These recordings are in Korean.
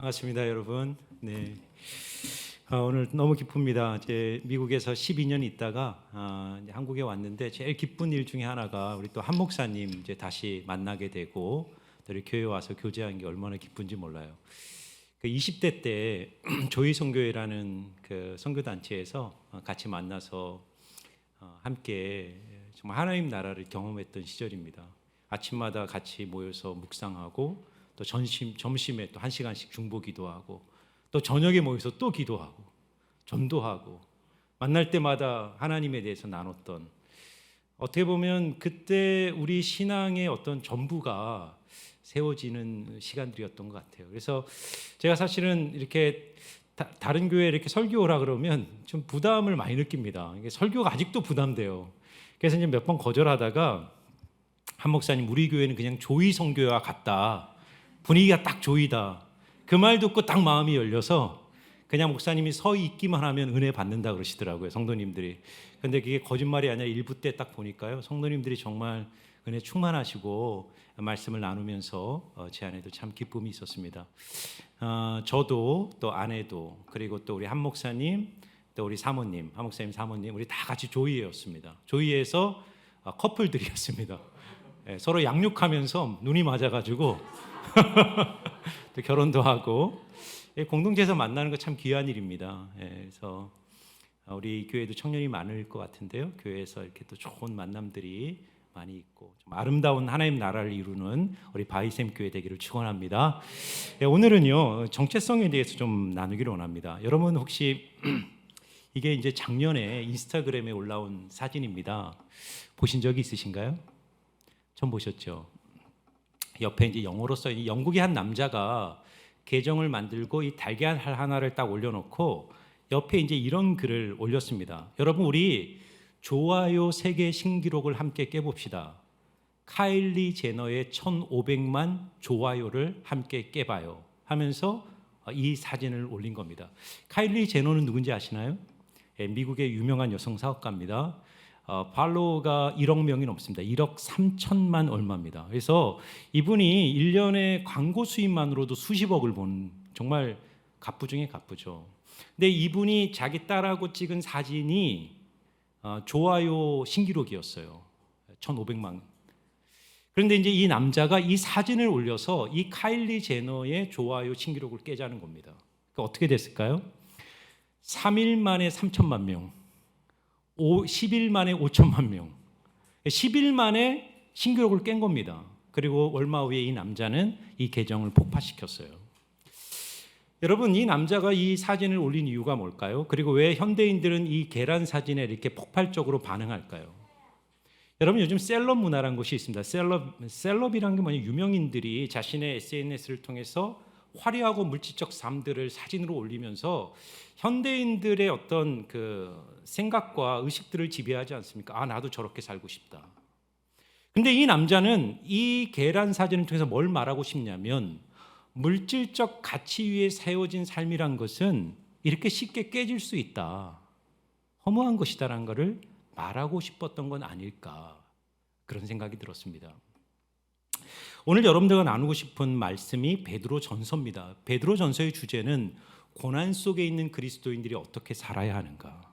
반갑습니다, 여러분. 네, 오늘 너무 기쁩니다. 이제 미국에서 12년 있다가 이제 한국에 왔는데 제일 기쁜 일 중에 하나가 우리 또 한 목사님 이제 다시 만나게 되고 또 우리 교회 와서 교제한 게 얼마나 기쁜지 몰라요. 그 20대 때 조이 선교회라는 그 선교 단체에서 같이 만나서 함께 정말 하나님 나라를 경험했던 시절입니다. 아침마다 같이 모여서 묵상하고 또 점심에 또 1시간씩 중보 기도하고 또 저녁에 모여서 또 기도하고 전도하고 만날 때마다 하나님에 대해서 나눴던, 어떻게 보면 그때 우리 신앙의 어떤 전부가 세워지는 시간들이었던 것 같아요. 그래서 제가 사실은 이렇게 다른 교회에 이렇게 설교 오라 그러면 좀 부담을 많이 느낍니다. 이게 설교가 아직도 부담돼요. 그래서 이제 몇 번 거절하다가 한 목사님, 우리 교회는 그냥 조이 선교와 같다, 분위기가 딱 조이다, 그 말 듣고 딱 마음이 열려서 그냥 목사님이 서 있기만 하면 은혜 받는다 그러시더라고요, 성도님들이. 근데 그게 거짓말이 아니라 일부 때 딱 보니까요, 성도님들이 정말 은혜 충만하시고 말씀을 나누면서 제 안에도 참 기쁨이 있었습니다. 저도 또 아내도 그리고 또 우리 한 목사님 또 우리 사모님, 한 목사님 사모님, 우리 다 같이 조이회였습니다. 조이회에서 커플들이었습니다. 서로 양육하면서 눈이 맞아가지고 또 결혼도 하고 공동체에서 만나는 거 참 귀한 일입니다. 그래서 우리 교회도 청년이 많을 것 같은데요, 교회에서 이렇게 또 좋은 만남들이 많이 있고 좀 아름다운 하나님 나라를 이루는 우리 바이샘 교회 되기를 축원합니다. 오늘은요, 정체성에 대해서 좀 나누기를 원합니다. 여러분 혹시 이게 이제 작년에 인스타그램에 올라온 사진입니다. 보신 적이 있으신가요? 처음 보셨죠? 옆에 이제 영어로 써 있는, 영국의 한 남자가 계정을 만들고 이 달걀 하나를 딱 올려놓고 옆에 이제 이런 글을 올렸습니다. 여러분, 우리 좋아요 세계 신기록을 함께 깨봅시다. 카일리 제너의 1,500만 좋아요를 함께 깨봐요 하면서 이 사진을 올린 겁니다. 카일리 제너는 누군지 아시나요? 미국의 유명한 여성 사업가입니다. 팔로워가 1억 명이 넘습니다. 1억 3천만 얼마입니다. 그래서 이분이 1년에 광고 수입만으로도 수십억을 번 정말 갑부 중에 갑부죠. 근데 이분이 자기 딸하고 찍은 사진이 좋아요 신기록이었어요. 1,500만. 그런데 이제 이 남자가 이 사진을 올려서 이 카일리 제너의 좋아요 신기록을 깨자는 겁니다. 그러니까 어떻게 됐을까요? 3일 만에 3천만 명, 10일 만에 5천만 명, 10일 만에 신기록을 깬 겁니다. 그리고 얼마 후에 이 남자는 이 계정을 폭파시켰어요. 여러분, 이 남자가 이 사진을 올린 이유가 뭘까요? 그리고 왜 현대인들은 이 계란 사진에 이렇게 폭발적으로 반응할까요? 여러분, 요즘 셀럽 문화라는 것이 있습니다. 셀럽이라는 게 뭐냐? 유명인들이 자신의 SNS를 통해서 화려하고 물질적 삶들을 사진으로 올리면서 현대인들의 어떤 그 생각과 의식들을 지배하지 않습니까? 나도 저렇게 살고 싶다. 근데 이 남자는 이 계란 사진을 통해서 뭘 말하고 싶냐면, 물질적 가치 위에 세워진 삶이란 것은 이렇게 쉽게 깨질 수 있다, 허무한 것이다라는 것을 말하고 싶었던 건 아닐까, 그런 생각이 들었습니다. 오늘 여러분들과 나누고 싶은 말씀이 베드로 전서입니다. 베드로 전서의 주제는 고난 속에 있는 그리스도인들이 어떻게 살아야 하는가.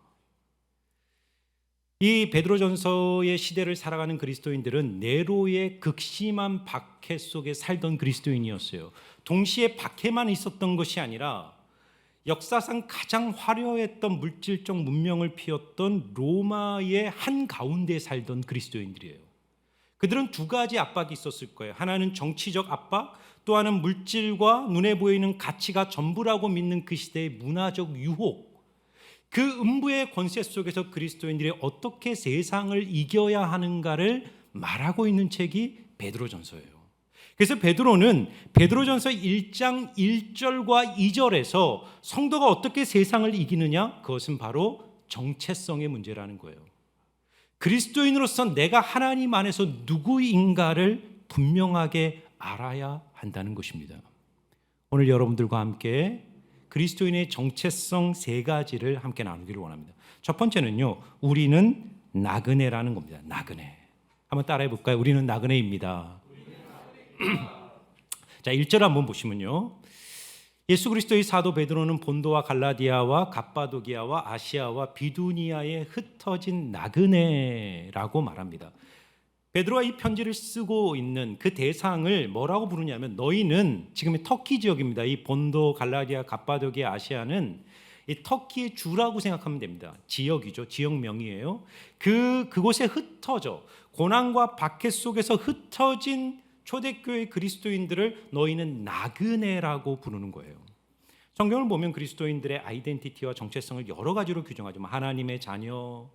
이 베드로 전서의 시대를 살아가는 그리스도인들은 네로의 극심한 박해 속에 살던 그리스도인이었어요. 동시에 박해만 있었던 것이 아니라 역사상 가장 화려했던 물질적 문명을 피웠던 로마의 한가운데 살던 그리스도인들이에요. 그들은 두 가지 압박이 있었을 거예요. 하나는 정치적 압박, 또 하나는 물질과 눈에 보이는 가치가 전부라고 믿는 그 시대의 문화적 유혹. 그 음부의 권세 속에서 그리스도인들이 어떻게 세상을 이겨야 하는가를 말하고 있는 책이 베드로전서예요. 그래서 베드로는 베드로전서 1장 1절과 2절에서 성도가 어떻게 세상을 이기느냐, 그것은 바로 정체성의 문제라는 거예요. 그리스도인으로서 내가 하나님 안에서 누구인가를 분명하게 알아야 한다는 것입니다. 오늘 여러분들과 함께 그리스도인의 정체성 3가지를 함께 나누기를 원합니다. 첫 번째는요, 우리는 나그네라는 겁니다. 나그네. 한번 따라해 볼까요? 우리는 나그네입니다. 자, 1절 한번 보시면요, 예수 그리스도의 사도 베드로는 본도와 갈라디아와 갑바도기아와 아시아와 비두니아에 흩어진 나그네라고 말합니다. 베드로가 이 편지를 쓰고 있는 그 대상을 뭐라고 부르냐면, 너희는, 지금의 터키 지역입니다. 이 본도, 갈라디아, 갑바도기아, 아시아는 이 터키의 주라고 생각하면 됩니다. 지역이죠. 지역명이에요. 그곳에 흩어져 고난과 박해 속에서 흩어진 초대교회 그리스도인들을 너희는 나그네라고 부르는 거예요. 성경을 보면 그리스도인들의 아이덴티티와 정체성을 여러 가지로 규정하죠. 하나님의 자녀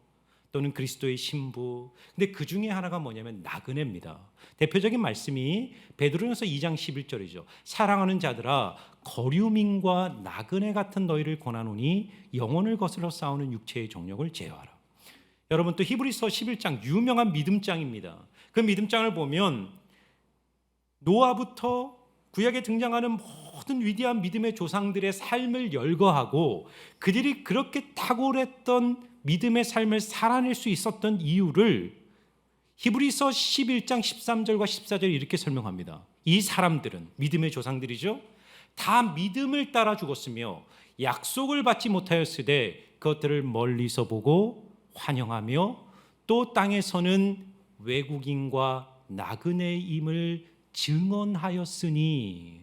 또는 그리스도의 신부. 근데 그 중에 하나가 뭐냐면 나그네입니다. 대표적인 말씀이 베드로전서 2장 11절이죠. 사랑하는 자들아, 거류민과 나그네 같은 너희를 권하노니 영혼을 거슬러 싸우는 육체의 정욕을 제어하라. 여러분, 또 히브리서 11장, 유명한 믿음장입니다. 그 믿음장을 보면 노아부터 구약에 등장하는 모든 위대한 믿음의 조상들의 삶을 열거하고 그들이 그렇게 탁월했던 믿음의 삶을 살아낼 수 있었던 이유를 히브리서 11장 13절과 14절에 이렇게 설명합니다. 이 사람들은, 믿음의 조상들이죠, 다 믿음을 따라 죽었으며 약속을 받지 못하였으되 그것들을 멀리서 보고 환영하며 또 땅에서는 외국인과 나그네임을 증언하였으니.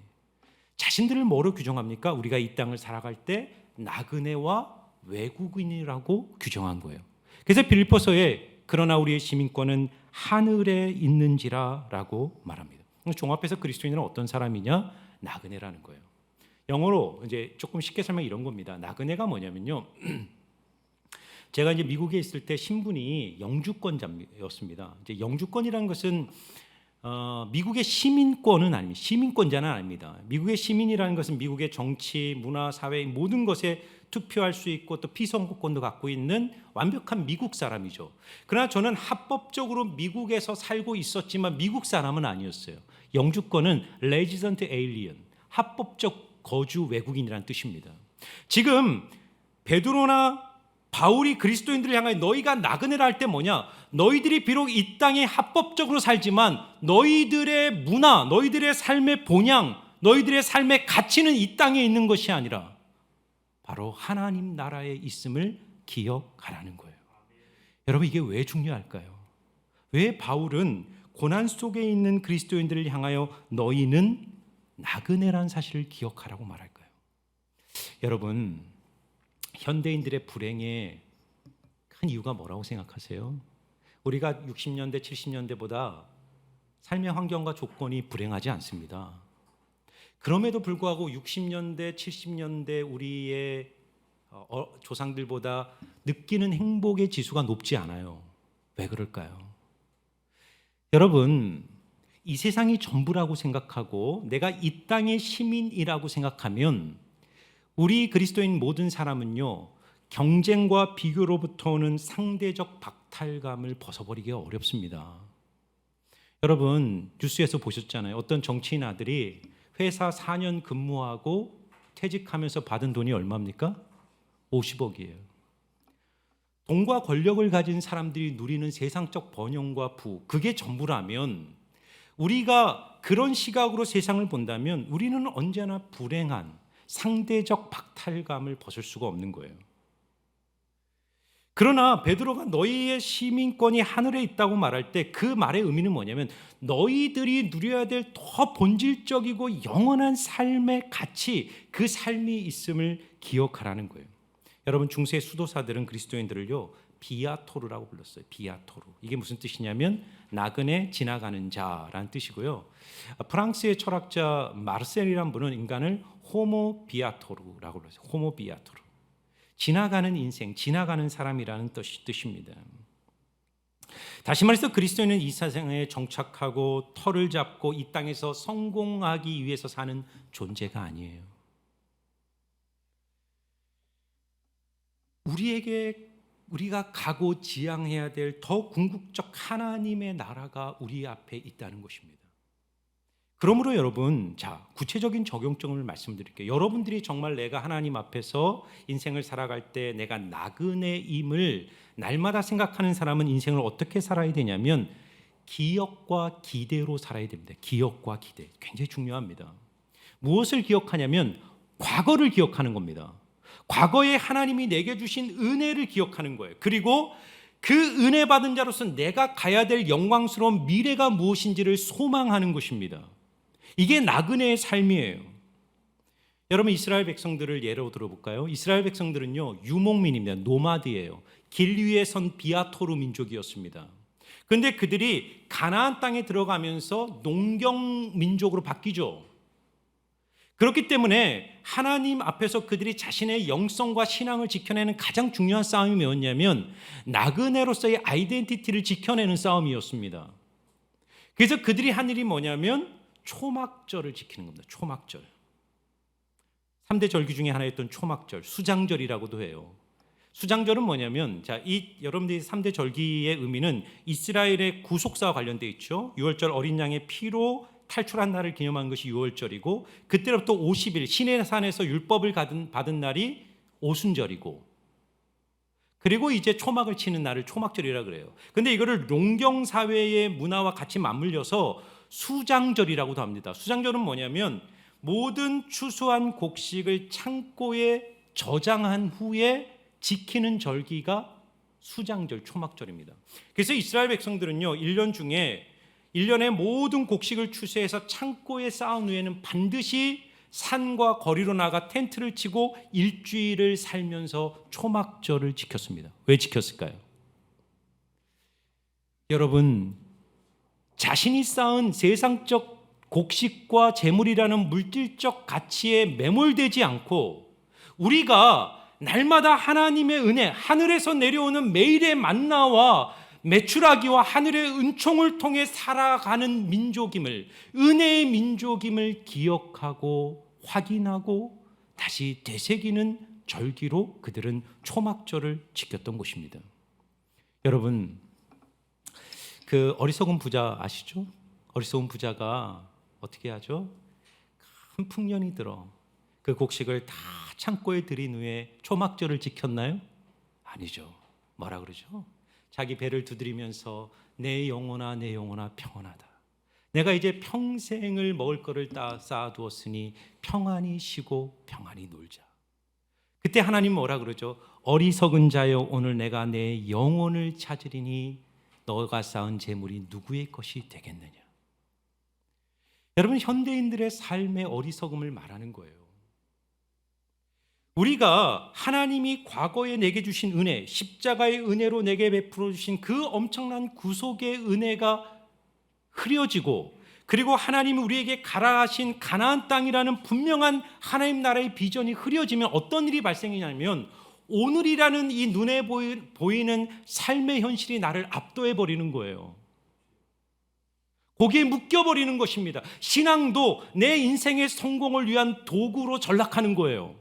자신들을 뭐로 규정합니까? 우리가 이 땅을 살아갈 때 나그네와 외국인이라고 규정한 거예요. 그래서 빌립보서에 그러나 우리의 시민권은 하늘에 있는지라라고 말합니다. 종합해서 그리스도인은 어떤 사람이냐? 나그네라는 거예요. 영어로 이제 조금 쉽게 설명 이런 겁니다. 나그네가 뭐냐면요, 제가 이제 미국에 있을 때 신분이 영주권자였습니다. 이제 영주권이라는 것은 미국의 시민권은 아닙니다. 시민권자는 아닙니다. 미국의 시민이라는 것은 미국의 정치, 문화, 사회 모든 것에 투표할 수 있고 또 피선거권도 갖고 있는 완벽한 미국 사람이죠. 그러나 저는 합법적으로 미국에서 살고 있었지만 미국 사람은 아니었어요. 영주권은 resident alien, 합법적 거주 외국인이라는 뜻입니다. 지금 베드로나 바울이 그리스도인들을 향하여 너희가 나그네라 할 때 뭐냐? 너희들이 비록 이 땅에 합법적으로 살지만 너희들의 문화, 너희들의 삶의 본향, 너희들의 삶의 가치는 이 땅에 있는 것이 아니라 바로 하나님 나라에 있음을 기억하라는 거예요. 여러분, 이게 왜 중요할까요? 왜 바울은 고난 속에 있는 그리스도인들을 향하여 너희는 나그네라는 사실을 기억하라고 말할까요? 여러분, 현대인들의 불행의 큰 이유가 뭐라고 생각하세요? 우리가 60년대, 70년대보다 삶의 환경과 조건이 불행하지 않습니다. 그럼에도 불구하고 60년대, 70년대 우리의 조상들보다 느끼는 행복의 지수가 높지 않아요. 왜 그럴까요? 여러분, 이 세상이 전부라고 생각하고 내가 이 땅의 시민이라고 생각하면 우리 그리스도인 모든 사람은요, 경쟁과 비교로부터 오는 상대적 박탈감을 벗어버리기가 어렵습니다. 여러분, 뉴스에서 보셨잖아요. 어떤 정치인 아들이 회사 4년 근무하고 퇴직하면서 받은 돈이 얼마입니까? 50억이에요. 돈과 권력을 가진 사람들이 누리는 세상적 번영과 부, 그게 전부라면, 우리가 그런 시각으로 세상을 본다면 우리는 언제나 불행한 상대적 박탈감을 벗을 수가 없는 거예요. 그러나 베드로가 너희의 시민권이 하늘에 있다고 말할 때 그 말의 의미는 뭐냐면 너희들이 누려야 될 더 본질적이고 영원한 삶의 가치, 그 삶이 있음을 기억하라는 거예요. 여러분, 중세 수도사들은 그리스도인들을요 비아토르라고 불렀어요. 비아토르. 이게 무슨 뜻이냐면 나그네, 지나가는 자라는 뜻이고요. 프랑스의 철학자 마르셀이라는 분은 인간을 호모 비아토르라고 불렀어요. 호모 비아토르. 지나가는 인생, 지나가는 사람이라는 뜻입니다. 다시 말해서 그리스도인은 이 세상에 정착하고 터를 잡고 이 땅에서 성공하기 위해서 사는 존재가 아니에요. 우리가 가고 지향해야 될 더 궁극적 하나님의 나라가 우리 앞에 있다는 것입니다. 그러므로 여러분, 자, 구체적인 적용점을 말씀드릴게요. 여러분들이 정말 내가 하나님 앞에서 인생을 살아갈 때 내가 나그네임을 날마다 생각하는 사람은 인생을 어떻게 살아야 되냐면 기억과 기대로 살아야 됩니다. 기억과 기대, 굉장히 중요합니다. 무엇을 기억하냐면 과거를 기억하는 겁니다. 과거에 하나님이 내게 주신 은혜를 기억하는 거예요. 그리고 그 은혜 받은 자로서 내가 가야 될 영광스러운 미래가 무엇인지를 소망하는 것입니다. 이게 나그네의 삶이에요. 여러분, 이스라엘 백성들을 예로 들어볼까요? 이스라엘 백성들은요, 유목민입니다. 노마드예요. 길 위에 선 비아토르 민족이었습니다. 그런데 그들이 가나안 땅에 들어가면서 농경 민족으로 바뀌죠. 그렇기 때문에 하나님 앞에서 그들이 자신의 영성과 신앙을 지켜내는 가장 중요한 싸움이 뭐였냐면 나그네로서의 아이덴티티를 지켜내는 싸움이었습니다. 그래서 그들이 한 일이 뭐냐면 초막절을 지키는 겁니다. 초막절. 3대 절기 중에 하나였던 초막절, 수장절이라고도 해요. 수장절은 뭐냐면, 여러분들이 3대 절기의 의미는 이스라엘의 구속사와 관련되어 있죠. 6월절 어린 양의 피로 탈출한 날을 기념하는 것이 6월절이고, 그때로부터 50일 시내산에서 율법을 받은 날이 오순절이고, 그리고 이제 초막을 치는 날을 초막절이라 그래요. 근데 이거를 농경사회의 문화와 같이 맞물려서 수장절이라고도 합니다. 수장절은 뭐냐면 모든 추수한 곡식을 창고에 저장한 후에 지키는 절기가 수장절, 초막절입니다. 그래서 이스라엘 백성들은요, 1년 중에 1년의 모든 곡식을 추수해서 창고에 쌓은 후에는 반드시 산과 거리로 나가 텐트를 치고 일주일을 살면서 초막절을 지켰습니다. 왜 지켰을까요? 여러분, 자신이 쌓은 세상적 곡식과 재물이라는 물질적 가치에 매몰되지 않고 우리가 날마다 하나님의 은혜, 하늘에서 내려오는 매일의 만나와 메추라기와 하늘의 은총을 통해 살아가는 민족임을, 은혜의 민족임을 기억하고 확인하고 다시 되새기는 절기로 그들은 초막절을 지켰던 것입니다. 여러분, 그 어리석은 부자 아시죠? 어리석은 부자가 어떻게 하죠? 큰 풍년이 들어 그 곡식을 다 창고에 들인 후에 초막절을 지켰나요? 아니죠. 뭐라 그러죠? 자기 배를 두드리면서 내 영혼아 내 영혼아 평안하다. 내가 이제 평생을 먹을 거를 쌓아두었으니 평안히 쉬고 평안히 놀자. 그때 하나님 뭐라 그러죠? 어리석은 자여 오늘 내가 내 영혼을 찾으리니 너가 쌓은 재물이 누구의 것이 되겠느냐. 여러분, 현대인들의 삶의 어리석음을 말하는 거예요. 우리가 하나님이 과거에 내게 주신 은혜, 십자가의 은혜로 내게 베풀어 주신 그 엄청난 구속의 은혜가 흐려지고, 그리고 하나님이 우리에게 가라 하신 가나안 땅이라는 분명한 하나님 나라의 비전이 흐려지면 어떤 일이 발생이냐면 오늘이라는 이 눈에 보이는 삶의 현실이 나를 압도해 버리는 거예요. 거기에 묶여버리는 것입니다. 신앙도 내 인생의 성공을 위한 도구로 전락하는 거예요.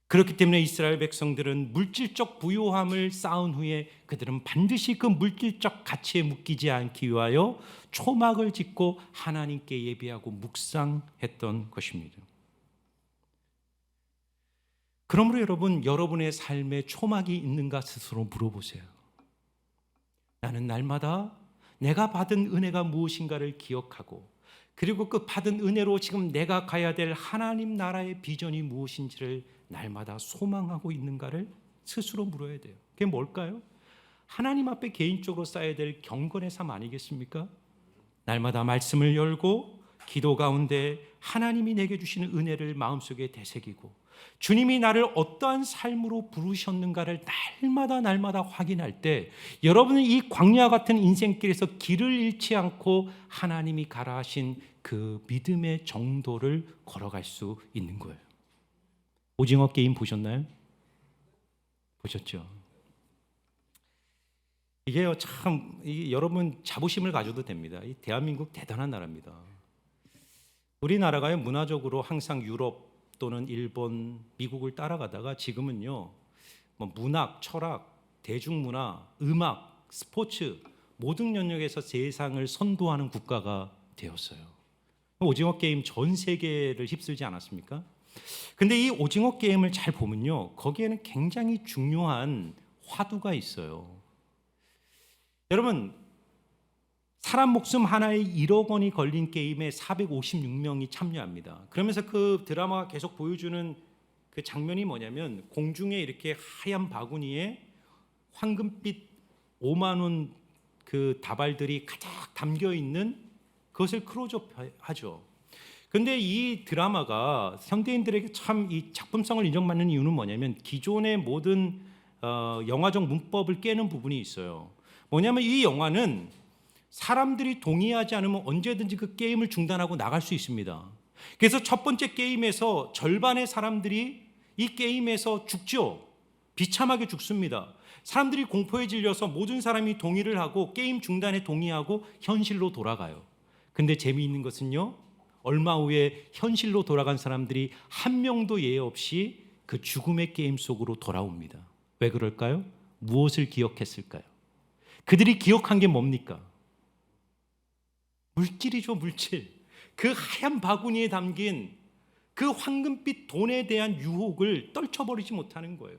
그렇기 때문에 이스라엘 백성들은 물질적 부요함을 쌓은 후에 그들은 반드시 그 물질적 가치에 묶이지 않기 위하여 초막을 짓고 하나님께 예배하고 묵상했던 것입니다. 그러므로 여러분, 여러분의 삶에 초막이 있는가 스스로 물어보세요. 나는 날마다 내가 받은 은혜가 무엇인가를 기억하고, 그리고 그 받은 은혜로 지금 내가 가야 될 하나님 나라의 비전이 무엇인지를 날마다 소망하고 있는가를 스스로 물어야 돼요. 그게 뭘까요? 하나님 앞에 개인적으로 쌓아야 될 경건의 삶 아니겠습니까? 날마다 말씀을 열고 기도 가운데 하나님이 내게 주시는 은혜를 마음속에 되새기고, 주님이 나를 어떠한 삶으로 부르셨는가를 날마다 확인할 때 여러분은 이 광야 같은 인생길에서 길을 잃지 않고 하나님이 가라 하신 그 믿음의 정도를 걸어갈 수 있는 거예요. 오징어 게임 보셨나요? 보셨죠? 이게요, 참 여러분 자부심을 가져도 됩니다. 이 대한민국 대단한 나라입니다. 우리나라가요, 문화적으로 항상 유럽 또는 일본, 미국을 따라가다가 지금은요, 뭐 문학, 철학, 대중문화, 음악, 스포츠 모든 영역에서 세상을 선도하는 국가가 되었어요. 오징어 게임 전 세계를 휩쓸지 않았습니까? 근데 이 오징어 게임을 잘 보면요, 거기에는 굉장히 중요한 화두가 있어요. 여러분, 사람 목숨 하나에 1억 원이 걸린 게임에 456명이 참여합니다. 그러면서 그 드라마가 계속 보여주는 그 장면이 뭐냐면 공중에 이렇게 하얀 바구니에 황금빛 5만 원 그 다발들이 가득 담겨 있는 그것을 클로즈업 하죠. 근데 이 드라마가 현대인들에게 참 이 작품성을 인정받는 이유는 뭐냐면 기존의 모든 영화적 문법을 깨는 부분이 있어요. 뭐냐면 이 영화는 사람들이 동의하지 않으면 언제든지 그 게임을 중단하고 나갈 수 있습니다. 그래서 첫 번째 게임에서 절반의 사람들이 이 게임에서 죽죠. 비참하게 죽습니다. 사람들이 공포에 질려서 모든 사람이 동의를 하고 게임 중단에 동의하고 현실로 돌아가요. 근데 재미있는 것은요, 얼마 후에 현실로 돌아간 사람들이 한 명도 예외 없이 그 죽음의 게임 속으로 돌아옵니다. 왜 그럴까요? 무엇을 기억했을까요? 그들이 기억한 게 뭡니까? 물질이죠, 물질. 그 하얀 바구니에 담긴 그 황금빛 돈에 대한 유혹을 떨쳐버리지 못하는 거예요.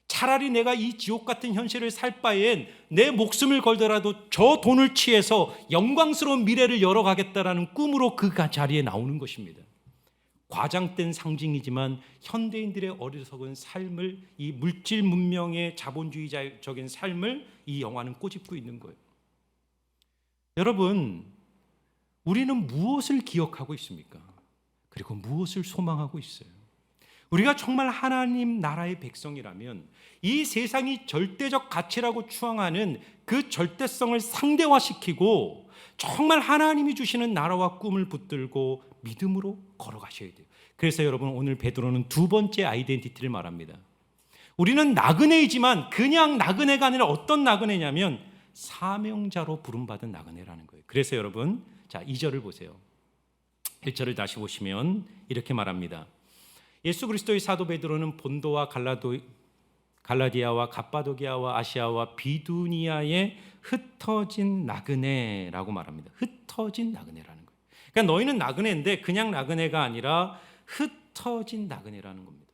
차라리 내가 이 지옥 같은 현실을 살 바엔 내 목숨을 걸더라도 저 돈을 취해서 영광스러운 미래를 열어가겠다라는 꿈으로 그 자리에 나오는 것입니다. 과장된 상징이지만 현대인들의 어리석은 삶을, 이 물질 문명의 자본주의적인 삶을 이 영화는 꼬집고 있는 거예요. 여러분, 우리는 무엇을 기억하고 있습니까? 그리고 무엇을 소망하고 있어요? 우리가 정말 하나님 나라의 백성이라면 이 세상이 절대적 가치라고 추앙하는 그 절대성을 상대화시키고 정말 하나님이 주시는 나라와 꿈을 붙들고 믿음으로 걸어가셔야 돼요. 그래서 여러분, 오늘 베드로는 두 번째 아이덴티티를 말합니다. 우리는 나그네이지만 그냥 나그네가 아니라 어떤 나그네냐면 사명자로 부름받은 나그네라는 거예요. 그래서 여러분, 자, 2절을 보세요. 1절을 다시 보시면 이렇게 말합니다. 예수 그리스도의 사도 베드로는 본도와 갈라디아와 갑바도기아와 아시아와 비두니아에 흩어진 나그네라고 말합니다. 흩어진 나그네라는 거예요. 그러니까 너희는 나그네인데 그냥 나그네가 아니라 흩어진 나그네라는 겁니다.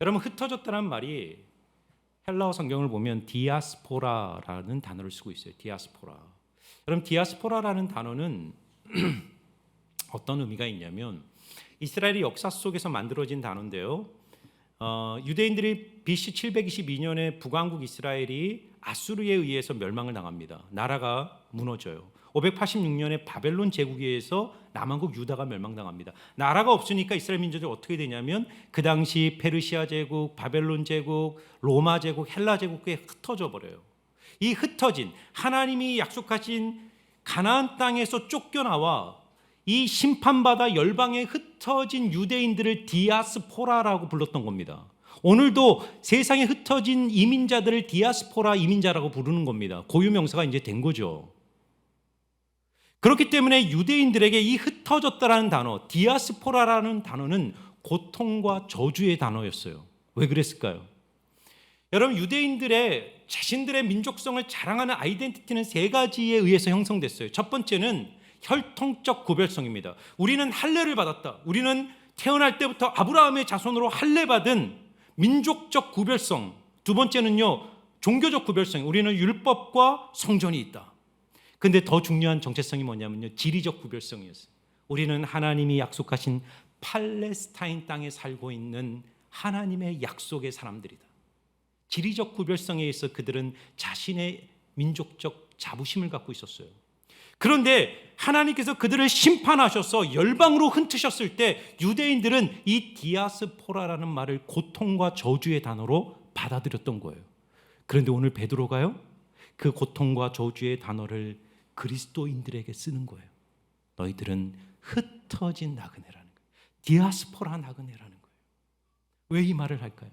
여러분, 흩어졌다는 말이 헬라어 성경을 보면 디아스포라라는 단어를 쓰고 있어요. 디아스포라. 여러분, 디아스포라라는 단어는 어떤 의미가 있냐면 이스라엘의 역사 속에서 만들어진 단어인데요. 유대인들이 BC 722년에 북왕국 이스라엘이 아수르에 의해서 멸망을 당합니다. 나라가 무너져요. 586년에 바벨론 제국에 의해서 남왕국 유다가 멸망당합니다. 나라가 없으니까 이스라엘 민족이 어떻게 되냐면 그 당시 페르시아 제국, 바벨론 제국, 로마 제국, 헬라 제국에 흩어져 버려요. 이 흩어진, 하나님이 약속하신 가나안 땅에서 쫓겨나와 이 심판받아 열방에 흩어진 유대인들을 디아스포라라고 불렀던 겁니다. 오늘도 세상에 흩어진 이민자들을 디아스포라 이민자라고 부르는 겁니다. 고유명사가 이제 된 거죠. 그렇기 때문에 유대인들에게 이 흩어졌다라는 단어, 디아스포라라는 단어는 고통과 저주의 단어였어요. 왜 그랬을까요? 여러분, 유대인들의 자신들의 민족성을 자랑하는 아이덴티티는 세 가지에 의해서 형성됐어요. 첫 번째는 혈통적 구별성입니다. 우리는 할례를 받았다. 우리는 태어날 때부터 아브라함의 자손으로 할례받은 민족적 구별성. 두 번째는요, 종교적 구별성. 우리는 율법과 성전이 있다. 근데 더 중요한 정체성이 뭐냐면요, 지리적 구별성이었어요. 우리는 하나님이 약속하신 팔레스타인 땅에 살고 있는 하나님의 약속의 사람들이다. 지리적 구별성에 의해서 그들은 자신의 민족적 자부심을 갖고 있었어요. 그런데 하나님께서 그들을 심판하셔서 열방으로 흩으셨을 때 유대인들은 이 디아스포라라는 말을 고통과 저주의 단어로 받아들였던 거예요. 그런데 오늘 베드로가요, 그 고통과 저주의 단어를 그리스도인들에게 쓰는 거예요. 너희들은 흩어진 나그네라는 거예요. 디아스포라 나그네라는 거예요. 왜 이 말을 할까요?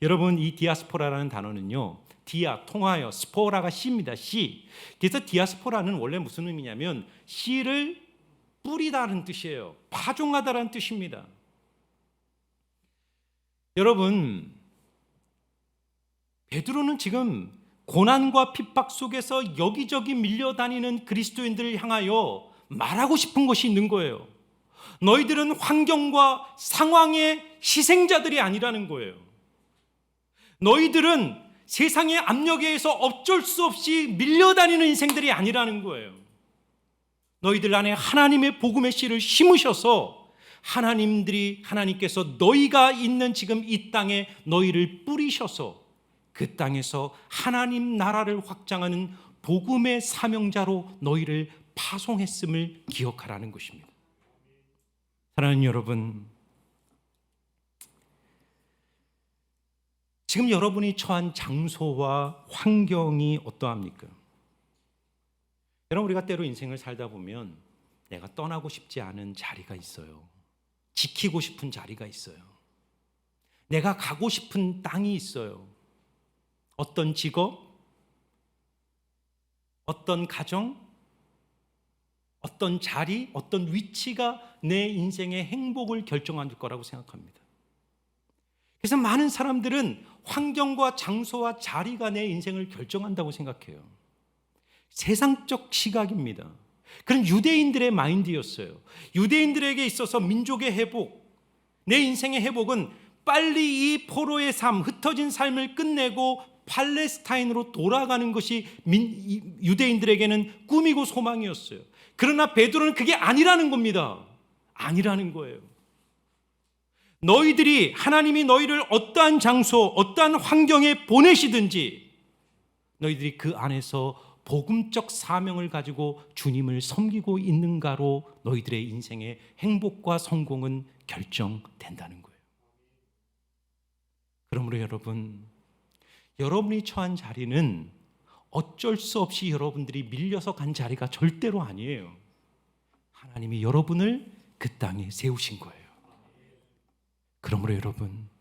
여러분, 이 디아스포라라는 단어는요, 디아, 통하여, 스포라가 씨입니다. 씨. 그래서 디아스포라는 원래 무슨 의미냐면 씨를 뿌리다는 뜻이에요. 파종하다라는 뜻입니다. 여러분, 베드로는 지금 고난과 핍박 속에서 여기저기 밀려다니는 그리스도인들을 향하여 말하고 싶은 것이 있는 거예요. 너희들은 환경과 상황의 희생자들이 아니라는 거예요. 너희들은 세상의 압력에 의해서 어쩔 수 없이 밀려다니는 인생들이 아니라는 거예요. 너희들 안에 하나님의 복음의 씨를 심으셔서 하나님께서 너희가 있는 지금 이 땅에 너희를 뿌리셔서 그 땅에서 하나님 나라를 확장하는 복음의 사명자로 너희를 파송했음을 기억하라는 것입니다. 사랑하는 여러분, 지금 여러분이 처한 장소와 환경이 어떠합니까? 여러분, 우리가 때로 인생을 살다 보면 내가 떠나고 싶지 않은 자리가 있어요. 지키고 싶은 자리가 있어요. 내가 가고 싶은 땅이 있어요. 어떤 직업, 어떤 가정, 어떤 자리, 어떤 위치가 내 인생의 행복을 결정할 거라고 생각합니다. 그래서 많은 사람들은 환경과 장소와 자리가 내 인생을 결정한다고 생각해요. 세상적 시각입니다. 그런 유대인들의 마인드였어요. 유대인들에게 있어서 민족의 회복, 내 인생의 회복은 빨리 이 포로의 삶, 흩어진 삶을 끝내고 팔레스타인으로 돌아가는 것이 유대인들에게는 꿈이고 소망이었어요. 그러나 베드로는 그게 아니라는 겁니다. 아니라는 거예요. 너희들이 하나님이 너희를 어떠한 장소, 어떠한 환경에 보내시든지 너희들이 그 안에서 복음적 사명을 가지고 주님을 섬기고 있는가로 너희들의 인생의 행복과 성공은 결정된다는 거예요. 그러므로 여러분이 처한 자리는 어쩔 수 없이 여러분들이 밀려서 간 자리가 절대로 아니에요. 하나님이 여러분을 그 땅에 세우신 거예요. 그러므로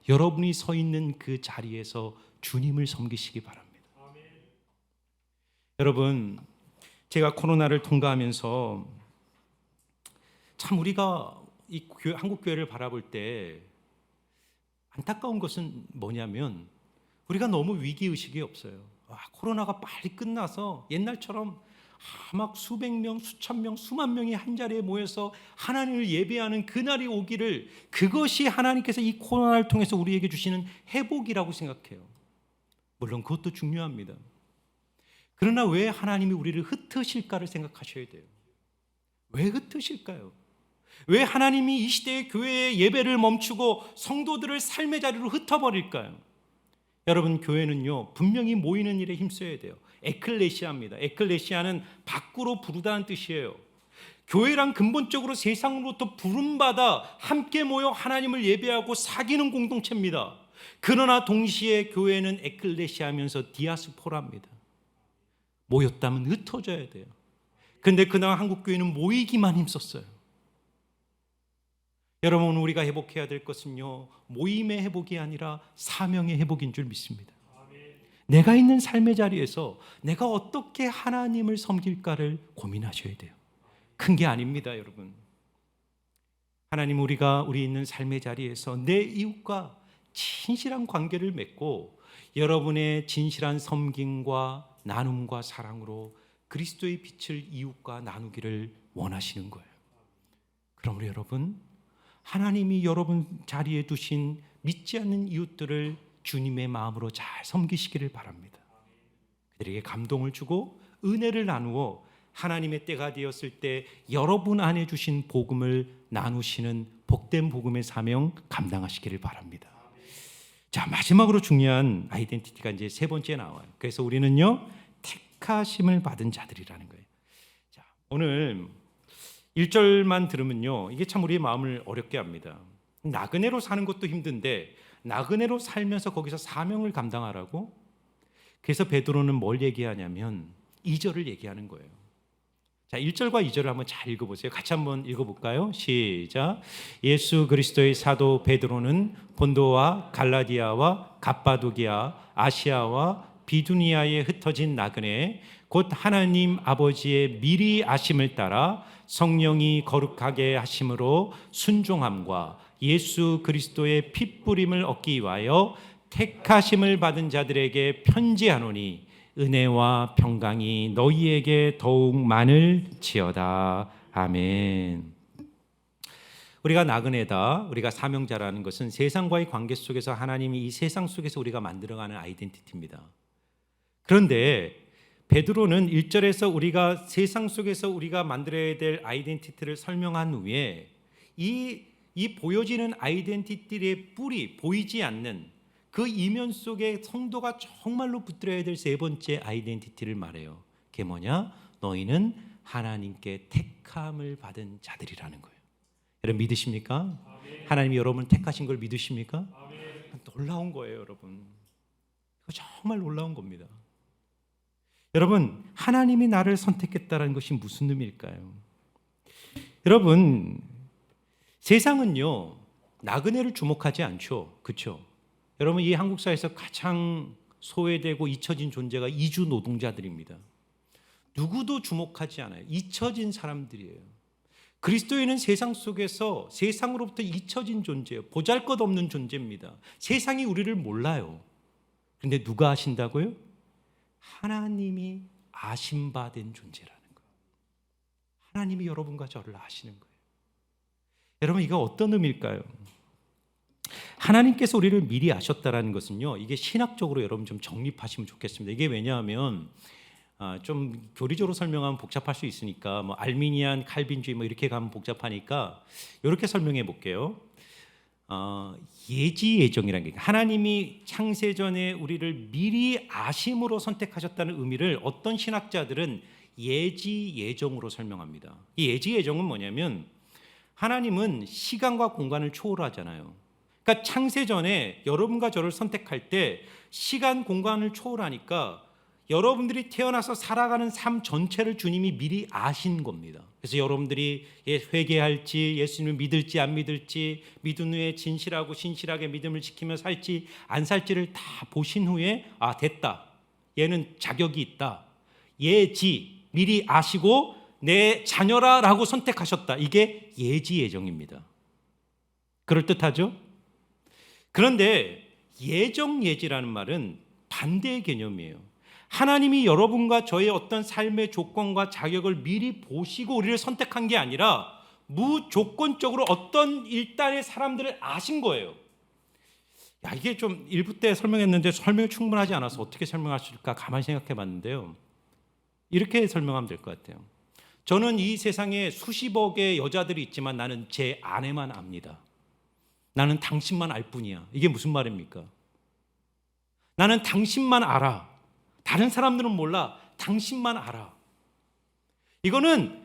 여러분이 서 있는 그 자리에서 주님을 섬기시기 바랍니다. 여러분, 제가 코로나를 통과하면서 참 우리가 이 한국 교회를 바라볼 때 안타까운 것은 뭐냐면 우리가 너무 위기의식이 없어요. 코로나가 빨리 끝나서 옛날처럼 막 수백 명, 수천 명, 수만 명이 한 자리에 모여서 하나님을 예배하는 그날이 오기를, 그것이 하나님께서 이 코로나를 통해서 우리에게 주시는 회복이라고 생각해요. 물론 그것도 중요합니다. 그러나 왜 하나님이 우리를 흩으실까를 생각하셔야 돼요. 왜 흩으실까요? 왜 하나님이 이 시대의 교회의 예배를 멈추고 성도들을 삶의 자리로 흩어버릴까요? 여러분, 교회는요 분명히 모이는 일에 힘써야 돼요. 에클레시아입니다. 에클레시아는 밖으로 부르다는 뜻이에요. 교회란 근본적으로 세상으로부터 부름받아 함께 모여 하나님을 예배하고 사귀는 공동체입니다. 그러나 동시에 교회는 에클레시아면서 디아스포라입니다. 모였다면 흩어져야 돼요. 그런데 그날 한국교회는 모이기만 힘썼어요. 여러분, 우리가 회복해야 될 것은요 모임의 회복이 아니라 사명의 회복인 줄 믿습니다. 내가 있는 삶의 자리에서 내가 어떻게 하나님을 섬길까를 고민하셔야 돼요. 큰 게 아닙니다, 여러분. 하나님, 우리 있는 삶의 자리에서 내 이웃과 진실한 관계를 맺고 여러분의 진실한 섬김과 나눔과 사랑으로 그리스도의 빛을 이웃과 나누기를 원하시는 거예요. 그러므로 여러분, 하나님이 여러분 자리에 두신 믿지 않는 이웃들을 주님의 마음으로 잘 섬기시기를 바랍니다. 그들에게 감동을 주고 은혜를 나누어 하나님의 때가 되었을 때 여러분 안에 주신 복음을 나누시는 복된 복음의 사명 감당하시기를 바랍니다. 자, 마지막으로 중요한 아이덴티티가 이제 세 번째 나와요. 그래서 우리는요 택하심을 받은 자들이라는 거예요. 자, 오늘 1절만 들으면요 이게 참 우리의 마음을 어렵게 합니다. 나그네로 사는 것도 힘든데 나그네로 살면서 거기서 사명을 감당하라고? 그래서 베드로는 뭘 얘기하냐면 2절을 얘기하는 거예요. 자, 1절과 2절을 한번 잘 읽어보세요. 같이 한번 읽어볼까요? 시작. 예수 그리스도의 사도 베드로는 본도와 갈라디아와 갑바도기아, 아시아와 비두니아에 흩어진 나그네 곧 하나님 아버지의 미리 아심을 따라 성령이 거룩하게 하심으로 순종함과 예수 그리스도의 핏부림을 얻기 위하여 택하심을 받은 자들에게 편지하노니 은혜와 평강이 너희에게 더욱 많을지어다. 아멘. 우리가 나그네다, 우리가 사명자라는 것은 세상과의 관계 속에서 하나님이 이 세상 속에서 우리가 만들어가는 아이덴티티입니다. 그런데 베드로는 1절에서 우리가 세상 속에서 우리가 만들어야 될 아이덴티티를 설명한 후에 이 보여지는 아이덴티티의 뿌리, 보이지 않는 그 이면 속에 성도가 정말로 붙들어야 될 세 번째 아이덴티티를 말해요. 그게 뭐냐? 너희는 하나님께 택함을 받은 자들이라는 거예요. 여러분 믿으십니까? 아멘. 하나님이 여러분을 택하신 걸 믿으십니까? 아멘. 놀라운 거예요, 여러분. 정말 놀라운 겁니다. 여러분, 하나님이 나를 선택했다는 것이 무슨 의미일까요? 여러분, 세상은요 나그네를 주목하지 않죠, 그렇죠? 여러분, 이 한국 사회에서 가장 소외되고 잊혀진 존재가 이주 노동자들입니다. 누구도 주목하지 않아요. 잊혀진 사람들이에요. 그리스도인은 세상 속에서 세상으로부터 잊혀진 존재예요. 보잘것없는 존재입니다. 세상이 우리를 몰라요. 그런데 누가 아신다고요? 하나님이 아심받은 존재라는 거예요. 하나님이 여러분과 저를 아시는 거예요. 여러분, 이거 어떤 의미일까요? 하나님께서 우리를 미리 아셨다라는 것은요, 이게 신학적으로 여러분 좀 정립하시면 좋겠습니다. 이게 왜냐하면 좀 교리적으로 설명하면 복잡할 수 있으니까 뭐 알미니안, 칼빈주의 뭐 이렇게 가면 복잡하니까 이렇게 설명해 볼게요. 예지 예정이라는 게 하나님이 창세전에 우리를 미리 아심으로 선택하셨다는 의미를 어떤 신학자들은 예지 예정으로 설명합니다. 이 예지 예정은 뭐냐면 하나님은 시간과 공간을 초월하잖아요. 그러니까 창세전에 여러분과 저를 선택할 때 시간 공간을 초월하니까 여러분들이 태어나서 살아가는 삶 전체를 주님이 미리 아신 겁니다. 그래서 여러분들이 회개할지, 예수님을 믿을지 안 믿을지, 믿은 후에 진실하고 신실하게 믿음을 지키며 살지 안 살지를 다 보신 후에 됐다, 얘는 자격이 있다, 예지, 미리 아시고 내 자녀라 라고 선택하셨다. 이게 예지 예정입니다. 그럴듯하죠? 그런데 예정 예지라는 말은 반대의 개념이에요. 하나님이 여러분과 저의 어떤 삶의 조건과 자격을 미리 보시고 우리를 선택한 게 아니라 무조건적으로 어떤 일단의 사람들을 아신 거예요. 이게 좀 일부 때 설명했는데 설명이 충분하지 않아서 어떻게 설명할 수 있을까 가만히 생각해 봤는데요. 이렇게 설명하면 될 것 같아요. 저는 이 세상에 수십억의 여자들이 있지만 나는 제 아내만 압니다. 나는 당신만 알 뿐이야. 이게 무슨 말입니까? 나는 당신만 알아. 다른 사람들은 몰라. 당신만 알아. 이거는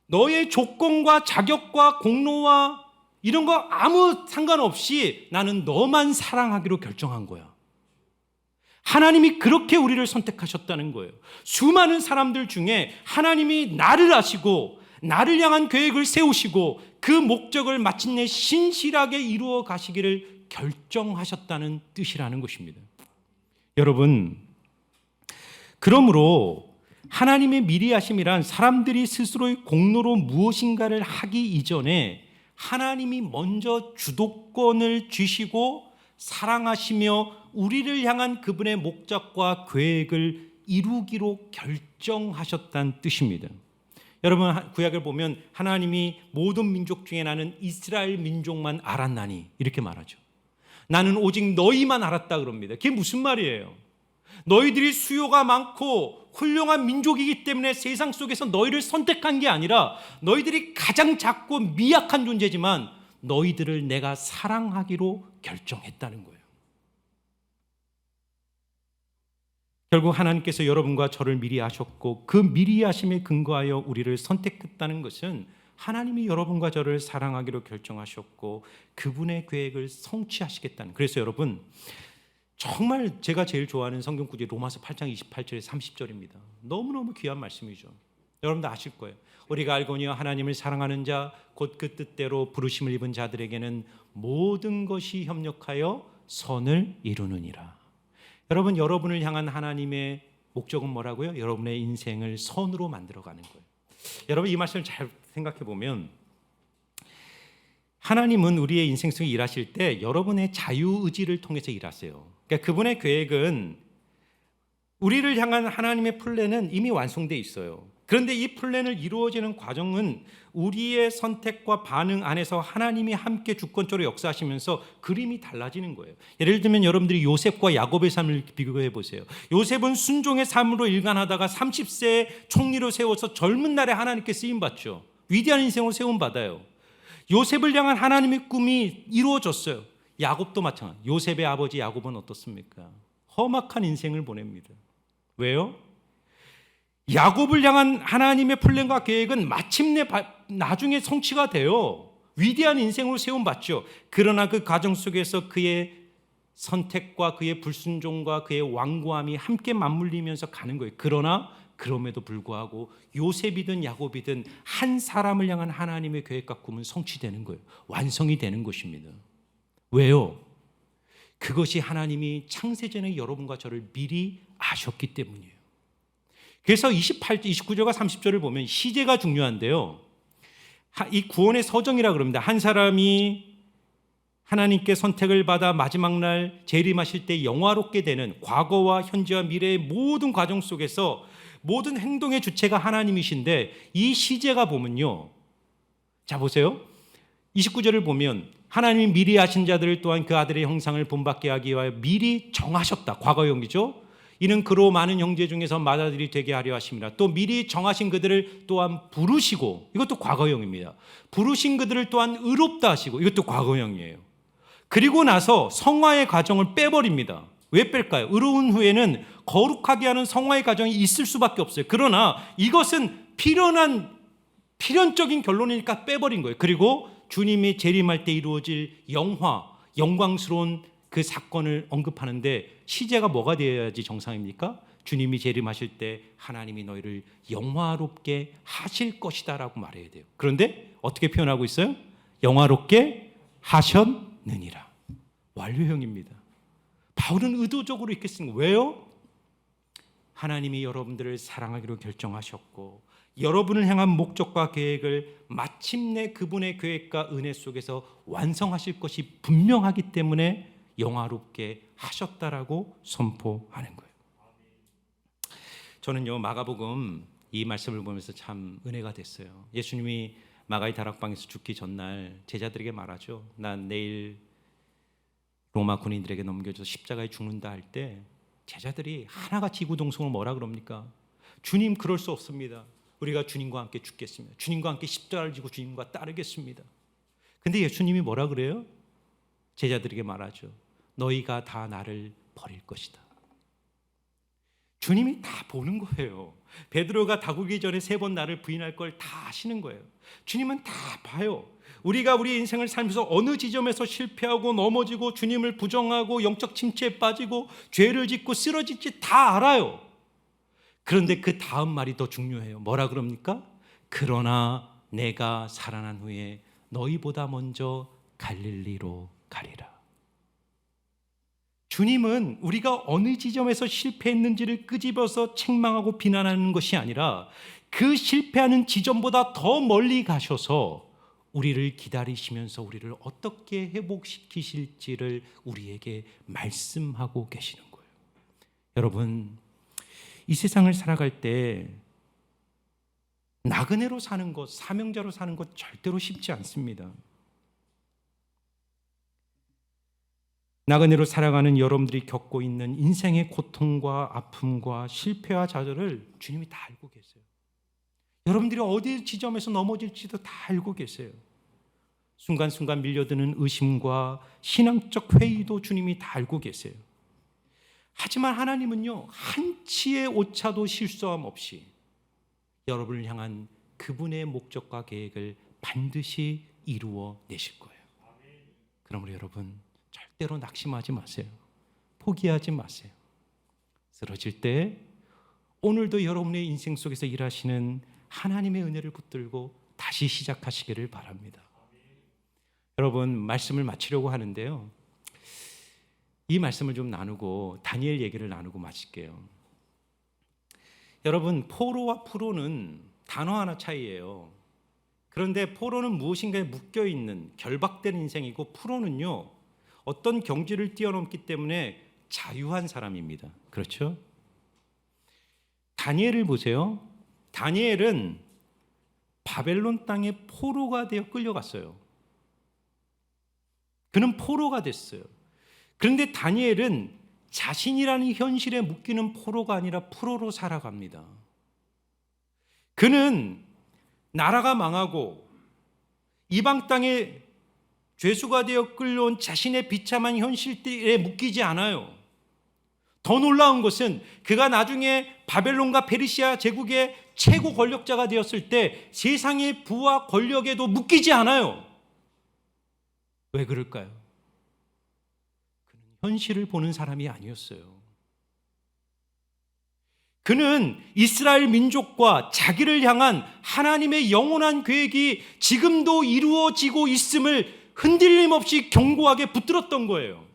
너의 조건과 자격과 공로와 이런 거 아무 상관없이 나는 너만 사랑하기로 결정한 거야. 하나님이 그렇게 우리를 선택하셨다는 거예요. 수많은 사람들 중에 하나님이 나를 아시고 나를 향한 계획을 세우시고 그 목적을 마침내 신실하게 이루어 가시기를 결정하셨다는 뜻이라는 것입니다. 여러분, 그러므로 하나님의 미리하심이란 사람들이 스스로의 공로로 무엇인가를 하기 이전에 하나님이 먼저 주도권을 쥐시고 사랑하시며 우리를 향한 그분의 목적과 계획을 이루기로 결정하셨다는 뜻입니다. 여러분, 구약을 보면 하나님이 모든 민족 중에 나는 이스라엘 민족만 알았나니 이렇게 말하죠. 나는 오직 너희만 알았다 그럽니다. 그게 무슨 말이에요? 너희들이 수요가 많고 훌륭한 민족이기 때문에 세상 속에서 너희를 선택한 게 아니라 너희들이 가장 작고 미약한 존재지만 너희들을 내가 사랑하기로 결정했다는 거예요. 결국 하나님께서 여러분과 저를 미리 아셨고 그 미리 하심에 근거하여 우리를 선택했다는 것은 하나님이 여러분과 저를 사랑하기로 결정하셨고 그분의 계획을 성취하시겠다는, 그래서 여러분 정말 제가 제일 좋아하는 성경 구절이 로마서 8장 28절에 30절입니다. 너무너무 귀한 말씀이죠. 여러분도 아실 거예요. 우리가 알거니와 하나님을 사랑하는 자 곧 그 뜻대로 부르심을 입은 자들에게는 모든 것이 협력하여 선을 이루느니라. 여러분, 여러분을 향한 하나님의 목적은 뭐라고요? 여러분의 인생을 선으로 만들어가는 거예요. 여러분, 이 말씀을 잘 생각해 보면 하나님은 우리의 인생 속에 일하실 때 여러분의 자유의지를 통해서 일하세요. 그러니까 그분의 계획은, 우리를 향한 하나님의 플랜은 이미 완성되어 있어요. 그런데 이 플랜을 이루어지는 과정은 우리의 선택과 반응 안에서 하나님이 함께 주권적으로 역사하시면서 그림이 달라지는 거예요. 예를 들면 여러분들이 요셉과 야곱의 삶을 비교해 보세요. 요셉은 순종의 삶으로 일관하다가 30세에 총리로 세워서 젊은 날에 하나님께 쓰임받죠. 위대한 인생으로 세움받아요. 요셉을 향한 하나님의 꿈이 이루어졌어요. 야곱도 마찬가지. 요셉의 아버지 야곱은 어떻습니까? 험악한 인생을 보냅니다. 왜요? 야곱을 향한 하나님의 플랜과 계획은 마침내 나중에 성취가 돼요. 위대한 인생으로 세움받죠. 그러나 그 과정 속에서 그의 선택과 그의 불순종과 그의 완고함이 함께 맞물리면서 가는 거예요. 그러나 그럼에도 불구하고 요셉이든 야곱이든 한 사람을 향한 하나님의 계획과 꿈은 성취되는 거예요. 완성이 되는 것입니다. 왜요? 그것이 하나님이 창세전에 여러분과 저를 미리 아셨기 때문이에요. 그래서 29절과 30절을 보면 시제가 중요한데요. 이 구원의 서정이라 그럽니다. 한 사람이 하나님께 선택을 받아 마지막 날 재림하실 때 영화롭게 되는 과거와 현재와 미래의 모든 과정 속에서 모든 행동의 주체가 하나님이신데 이 시제가 보면요. 자 보세요. 29절을 보면 하나님이 미리 아신 자들을 또한 그 아들의 형상을 본받게 하기 위하여 미리 정하셨다. 과거형이죠. 이는 그로 많은 형제 중에서 맏아들이 되게 하려 하심이라. 또 미리 정하신 그들을 또한 부르시고, 이것도 과거형입니다. 부르신 그들을 또한 의롭다 하시고, 이것도 과거형이에요. 그리고 나서 성화의 과정을 빼버립니다. 왜 뺄까요? 의로운 후에는 거룩하게 하는 성화의 과정이 있을 수밖에 없어요. 그러나 이것은 필연적인 결론이니까 빼버린 거예요. 그리고 주님이 재림할 때 이루어질 영광스러운 그 사건을 언급하는데 시제가 뭐가 되어야지 정상입니까? 주님이 재림하실 때 하나님이 너희를 영화롭게 하실 것이다 라고 말해야 돼요. 그런데 어떻게 표현하고 있어요? 영화롭게 하셨느니라. 완료형입니다. 바울은 의도적으로 이렇게 쓴 거예요. 왜요? 하나님이 여러분들을 사랑하기로 결정하셨고 여러분을 향한 목적과 계획을 마침내 그분의 계획과 은혜 속에서 완성하실 것이 분명하기 때문에 영화롭게 하셨다라고 선포하는 거예요. 저는요 마가복음 이 말씀을 보면서 참 은혜가 됐어요. 예수님이 마가의 다락방에서 죽기 전날 제자들에게 말하죠. 난 내일 로마 군인들에게 넘겨져서 십자가에 죽는다 할 때 제자들이 하나같이 이구동성으로 뭐라 그럽니까? 주님 그럴 수 없습니다. 우리가 주님과 함께 죽겠습니다. 주님과 함께 십자가를 지고 주님과 따르겠습니다. 근데 예수님이 뭐라 그래요? 제자들에게 말하죠. 너희가 다 나를 버릴 것이다. 주님이 다 보는 거예요. 베드로가 다구기 전에 3번 나를 부인할 걸 다 아시는 거예요. 주님은 다 봐요. 우리가 우리 인생을 살면서 어느 지점에서 실패하고 넘어지고 주님을 부정하고 영적 침체에 빠지고 죄를 짓고 쓰러질지 다 알아요. 그런데 그 다음 말이 더 중요해요. 뭐라 그럽니까? 그러나 내가 살아난 후에 너희보다 먼저 갈릴리로 가리라. 주님은 우리가 어느 지점에서 실패했는지를 끄집어서 책망하고 비난하는 것이 아니라 그 실패하는 지점보다 더 멀리 가셔서 우리를 기다리시면서 우리를 어떻게 회복시키실지를 우리에게 말씀하고 계시는 거예요. 여러분, 이 세상을 살아갈 때 나그네로 사는 것, 사명자로 사는 것 절대로 쉽지 않습니다. 나그네로 살아가는 여러분들이 겪고 있는 인생의 고통과 아픔과 실패와 좌절을 주님이 다 알고 계세요. 여러분들이 어디 지점에서 넘어질지도 다 알고 계세요. 순간순간 밀려드는 의심과 신앙적 회의도 주님이 다 알고 계세요. 하지만 하나님은요, 한치의 오차도 실수함 없이 여러분을 향한 그분의 목적과 계획을 반드시 이루어 내실 거예요. 그러므로 여러분 절대로 낙심하지 마세요. 포기하지 마세요. 쓰러질 때 오늘도 여러분의 인생 속에서 일하시는 하나님의 은혜를 붙들고 다시 시작하시기를 바랍니다. 여러분 말씀을 마치려고 하는데요. 이 말씀을 좀 나누고 다니엘 얘기를 나누고 마칠게요. 여러분 포로와 프로는 단어 하나 차이예요. 그런데 포로는 무엇인가에 묶여있는 결박된 인생이고 프로는요 어떤 경지를 뛰어넘기 때문에 자유한 사람입니다. 그렇죠? 다니엘을 보세요. 다니엘은 바벨론 땅에 포로가 되어 끌려갔어요. 그는 포로가 됐어요. 그런데 다니엘은 자신이라는 현실에 묶이는 포로가 아니라 프로로 살아갑니다. 그는 나라가 망하고 이방 땅에 죄수가 되어 끌려온 자신의 비참한 현실에 묶이지 않아요. 더 놀라운 것은 그가 나중에 바벨론과 페르시아 제국의 최고 권력자가 되었을 때 세상의 부와 권력에도 묶이지 않아요. 왜 그럴까요? 그는 현실을 보는 사람이 아니었어요. 그는 이스라엘 민족과 자기를 향한 하나님의 영원한 계획이 지금도 이루어지고 있음을 흔들림 없이 견고하게 붙들었던 거예요.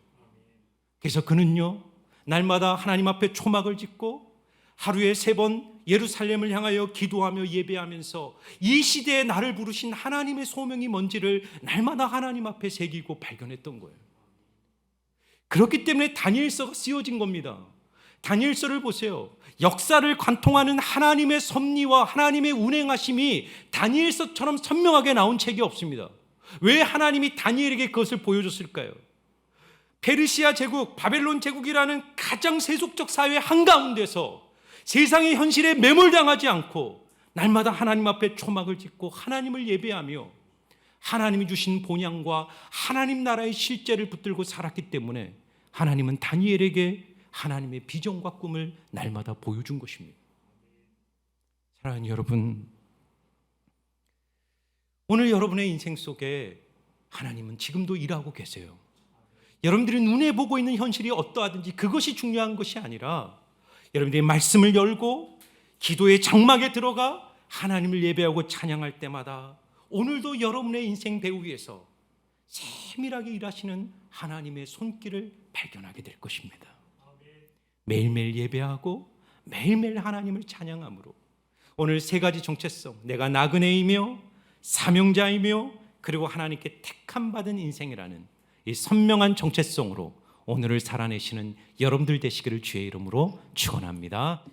그래서 그는요, 날마다 하나님 앞에 초막을 짓고 하루에 3번 예루살렘을 향하여 기도하며 예배하면서 이 시대에 나를 부르신 하나님의 소명이 뭔지를 날마다 하나님 앞에 새기고 발견했던 거예요. 그렇기 때문에 다니엘서가 쓰여진 겁니다. 다니엘서를 보세요. 역사를 관통하는 하나님의 섭리와 하나님의 운행하심이 다니엘서처럼 선명하게 나온 책이 없습니다. 왜 하나님이 다니엘에게 그것을 보여줬을까요? 페르시아 제국, 바벨론 제국이라는 가장 세속적 사회 한가운데서 세상의 현실에 매몰당하지 않고 날마다 하나님 앞에 초막을 짓고 하나님을 예배하며 하나님이 주신 본향과 하나님 나라의 실제를 붙들고 살았기 때문에 하나님은 다니엘에게 하나님의 비전과 꿈을 날마다 보여준 것입니다. 사랑하는 여러분, 오늘 여러분의 인생 속에 하나님은 지금도 일하고 계세요. 여러분들이 눈에 보고 있는 현실이 어떠하든지 그것이 중요한 것이 아니라 여러분들이 말씀을 열고 기도의 장막에 들어가 하나님을 예배하고 찬양할 때마다 오늘도 여러분의 인생 배우 위에서 세밀하게 일하시는 하나님의 손길을 발견하게 될 것입니다. 매일매일 예배하고 매일매일 하나님을 찬양함으로 오늘 3가지 정체성, 내가 나그네이며 사명자이며 그리고 하나님께 택함 받은 인생이라는 이 선명한 정체성으로 오늘을 살아내시는 여러분들 되시기를 주의 이름으로 축원합니다.